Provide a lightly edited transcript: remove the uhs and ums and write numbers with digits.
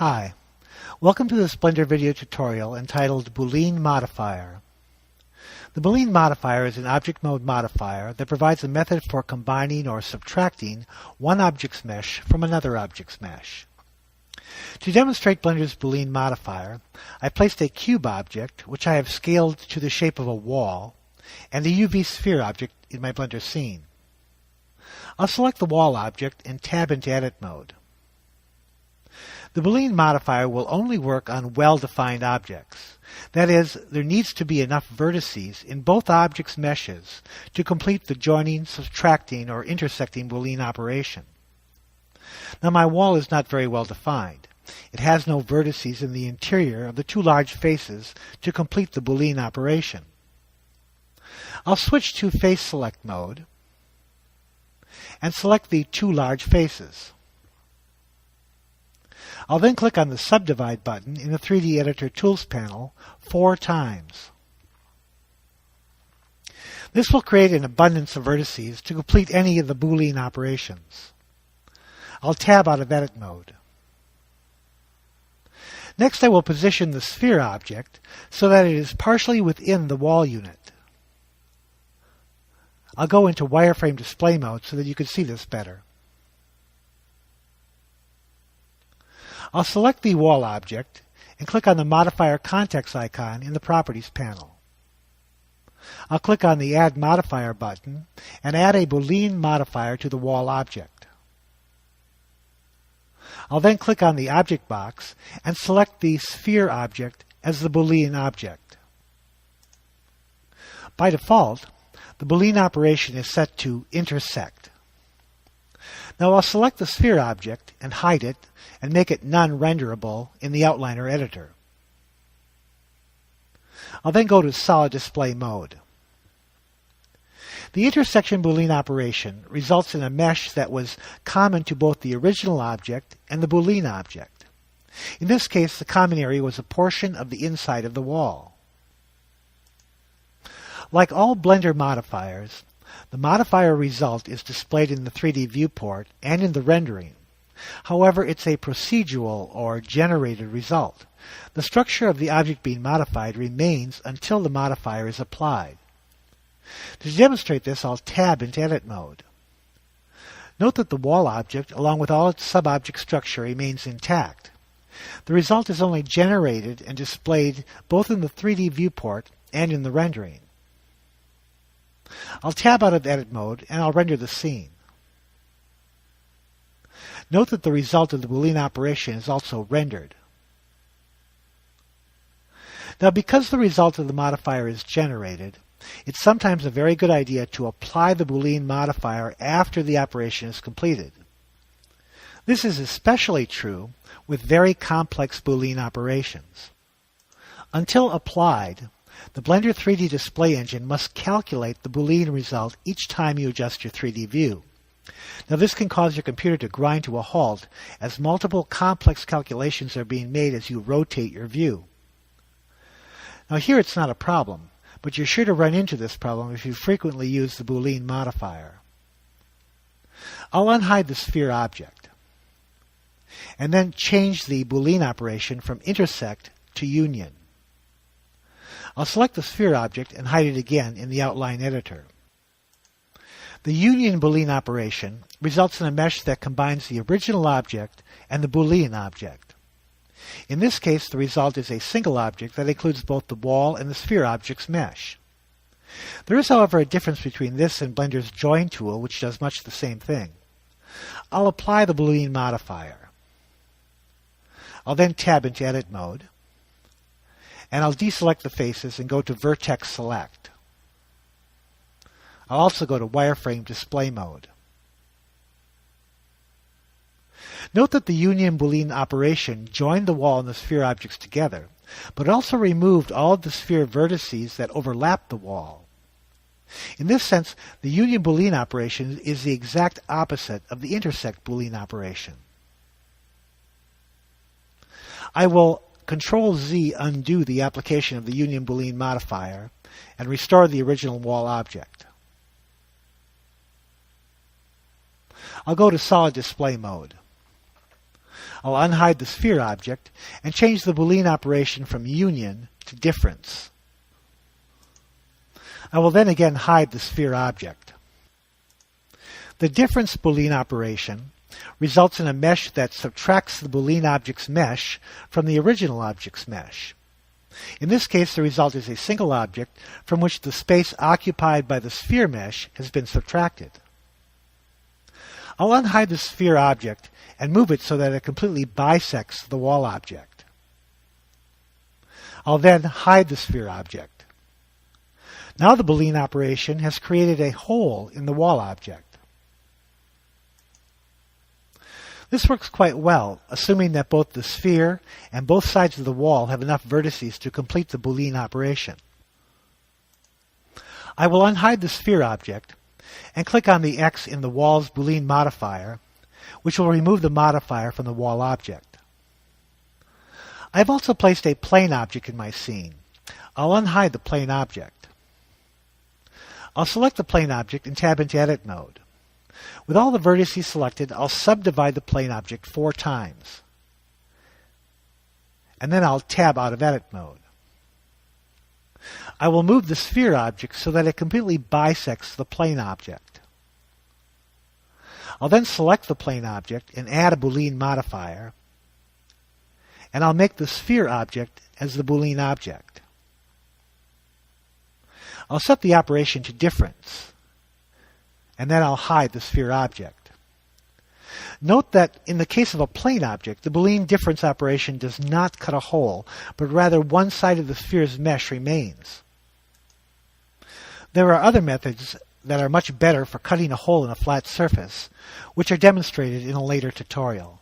Hi, welcome to this Blender video tutorial entitled BooleanModifier. The Boolean modifier is an object mode modifier that provides a method for combining or subtracting one object's mesh from another object's mesh. To demonstrate Blender's Boolean modifier, I placed a cube object, which I have scaled to the shape of a wall, and a UV sphere object in my Blender scene. I'll select the wall object and tab into Edit mode. The Boolean modifier will only work on well-defined objects. That is, there needs to be enough vertices in both objects' meshes to complete the joining, subtracting, or intersecting Boolean operation. Now my wall is not very well defined. It has no vertices in the interior of the two large faces to complete the Boolean operation. I'll switch to Face Select mode and select the two large faces. I'll then click on the Subdivide button in the 3D Editor Tools panel 4 times. This will create an abundance of vertices to complete any of the Boolean operations. I'll tab out of Edit mode. Next, I will position the sphere object so that it is partially within the wall unit. I'll go into wireframe display mode so that you can see this better. I'll select the wall object and click on the Modifier Context icon in the Properties panel. I'll click on the Add Modifier button and add a Boolean modifier to the wall object. I'll then click on the Object box and select the sphere object as the Boolean object. By default, the Boolean operation is set to intersect. Now I'll select the sphere object and hide it and make it non-renderable in the Outliner editor. I'll then go to Solid Display mode. The intersection Boolean operation results in a mesh that was common to both the original object and the Boolean object. In this case, the common area was a portion of the inside of the wall. Like all Blender modifiers, the modifier result is displayed in the 3D viewport and in the rendering. However, it's a procedural or generated result. The structure of the object being modified remains until the modifier is applied. To demonstrate this, I'll tab into Edit mode. Note that the wall object, along with all its sub-object structure, remains intact. The result is only generated and displayed both in the 3D viewport and in the rendering. I'll tab out of Edit mode and I'll render the scene. Note that the result of the Boolean operation is also rendered. Now, because the result of the modifier is generated, it's sometimes a very good idea to apply the Boolean modifier after the operation is completed. This is especially true with very complex Boolean operations. Until applied, the Blender 3D display engine must calculate the Boolean result each time you adjust your 3D view. Now this can cause your computer to grind to a halt as multiple complex calculations are being made as you rotate your view. Now here it's not a problem, but you're sure to run into this problem if you frequently use the Boolean modifier. I'll unhide the sphere object and then change the Boolean operation from intersect to union. I'll select the sphere object and hide it again in the Outline editor. The union Boolean operation results in a mesh that combines the original object and the Boolean object. In this case, the result is a single object that includes both the wall and the sphere object's mesh. There is, however, a difference between this and Blender's Join tool, which does much the same thing. I'll apply the Boolean modifier. I'll then tab into Edit mode, and I'll deselect the faces and go to Vertex Select. I'll also go to Wireframe Display mode. Note that the union Boolean operation joined the wall and the sphere objects together, but also removed all of the sphere vertices that overlap the wall. In this sense, the union Boolean operation is the exact opposite of the intersect Boolean operation. I will Control-Z undo the application of the union Boolean modifier and restore the original wall object. I'll go to Solid Display mode. I'll unhide the sphere object and change the Boolean operation from union to difference. I will then again hide the sphere object. The difference Boolean operation results in a mesh that subtracts the Boolean object's mesh from the original object's mesh. In this case, the result is a single object from which the space occupied by the sphere mesh has been subtracted. I'll unhide the sphere object and move it so that it completely bisects the wall object. I'll then hide the sphere object. Now the Boolean operation has created a hole in the wall object. This works quite well, assuming that both the sphere and both sides of the wall have enough vertices to complete the Boolean operation. I will unhide the sphere object and click on the X in the wall's Boolean modifier, which will remove the modifier from the wall object. I have also placed a plane object in my scene. I'll unhide the plane object. I'll select the plane object and tab into Edit mode. With all the vertices selected, I'll subdivide the plane object 4 times. And then I'll tab out of Edit mode. I will move the sphere object so that it completely bisects the plane object. I'll then select the plane object and add a Boolean modifier. And I'll make the sphere object as the Boolean object. I'll set the operation to difference. And then I'll hide the sphere object. Note that in the case of a plane object, the Boolean difference operation does not cut a hole, but rather one side of the sphere's mesh remains. There are other methods that are much better for cutting a hole in a flat surface, which are demonstrated in a later tutorial.